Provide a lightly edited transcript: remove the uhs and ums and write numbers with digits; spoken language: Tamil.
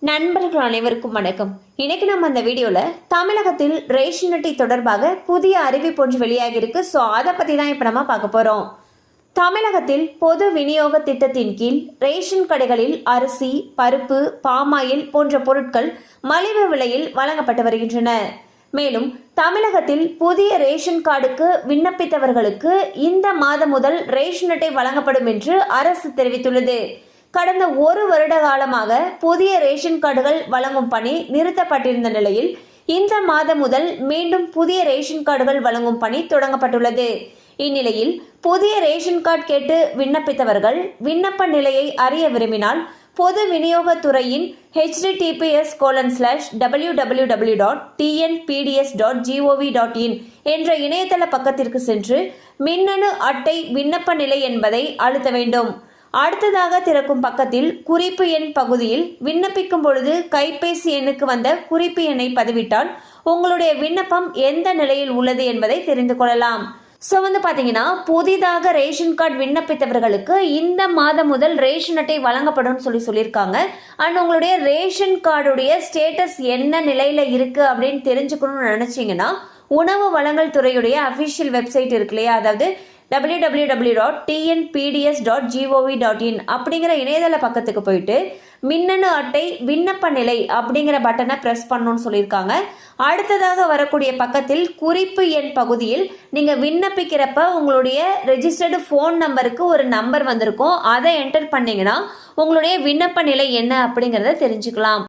நண்பர்கள் அனைவருக்கும் வணக்கம். இன்னைக்கு நம்ம அந்த வீடியோல தமிழகத்தில் ரேஷன் அட்டை தொடர்பாக புதிய அறிவிப்பு ஒன்று வெளியாகி இருக்கு. ஸோ அதை பத்தி தான் இப்ப நம்ம பார்க்க போறோம். தமிழகத்தில் பொது விநியோக திட்டத்தின் கீழ் ரேஷன் கடைகளில் அரிசி, பருப்பு, பாமாயில் போன்ற பொருட்கள் மலிவு விலையில் வழங்கப்பட்டு வருகின்றன. மேலும் தமிழகத்தில் புதிய ரேஷன் கார்டுக்கு விண்ணப்பித்தவர்களுக்கு இந்த மாதம் முதல் ரேஷன் அட்டை வழங்கப்படும் என்று அரசு தெரிவித்துள்ளது. கடந்த ஒரு வருட காலமாக புதிய ரேஷன் கார்டுகள் வழங்கும் பணி நிறுத்தப்பட்டிருந்த நிலையில் இந்த மாதம் முதல் மீண்டும் புதிய ரேஷன் கார்டுகள் வழங்கும் பணி தொடங்கப்பட்டுள்ளது. இந்நிலையில் புதிய ரேஷன் கார்டு கேட்டு விண்ணப்பித்தவர்கள் விண்ணப்ப நிலையை அறிய விரும்பினால் பொது விநியோகத்துறையின் https://www.tnpds.gov.in என்ற இணையதள பக்கத்திற்கு சென்று மின்னணு அட்டை விண்ணப்ப நிலை என்பதை அழுத்த வேண்டும். அடுத்ததாக திறக்கும் பக்கத்தில் குறிப்பு எண் பகுதியில் விண்ணப்பிக்கும் பொழுது கைபேசி எண்ணுக்கு வந்த குறிப்பு எண்ணை பதிவிட்டால் உங்களுடைய விண்ணப்பம் எந்த நிலையில் உள்ளது என்பதை தெரிந்து கொள்ளலாம். ஸோ பார்த்தீங்கன்னா புதிதாக ரேஷன் கார்டு விண்ணப்பித்தவர்களுக்கு இந்த மாதம் முதல் ரேஷன் அட்டை வழங்கப்படும் சொல்லியிருக்காங்க. அண்ட் உங்களுடைய ரேஷன் கார்டுடைய ஸ்டேட்டஸ் என்ன நிலையில இருக்கு அப்படின்னு தெரிஞ்சுக்கணும்னு நினைச்சீங்கன்னா உணவு வழங்கல் துறையுடைய அபிஷியல் வெப்சைட் இருக்கு இல்லையா, அதாவது www.tnpds.gov.in அப்படிங்கிற இணையதள பக்கத்துக்கு போயிட்டு மின்னணு அட்டை விண்ணப்ப நிலை அப்படிங்கிற பட்டனை பிரஸ் பண்ணணும்னு சொல்லியிருக்காங்க. அடுத்ததாக வரக்கூடிய பக்கத்தில் குறிப்பு எண் பகுதியில் நீங்கள் விண்ணப்பிக்கிறப்ப உங்களுடைய ரெஜிஸ்டர்டு ஃபோன் நம்பருக்கு ஒரு நம்பர் வந்திருக்கும். அதை என்டர் பண்ணீங்கன்னா உங்களுடைய விண்ணப்ப நிலை என்ன அப்படிங்கிறத தெரிஞ்சுக்கலாம்.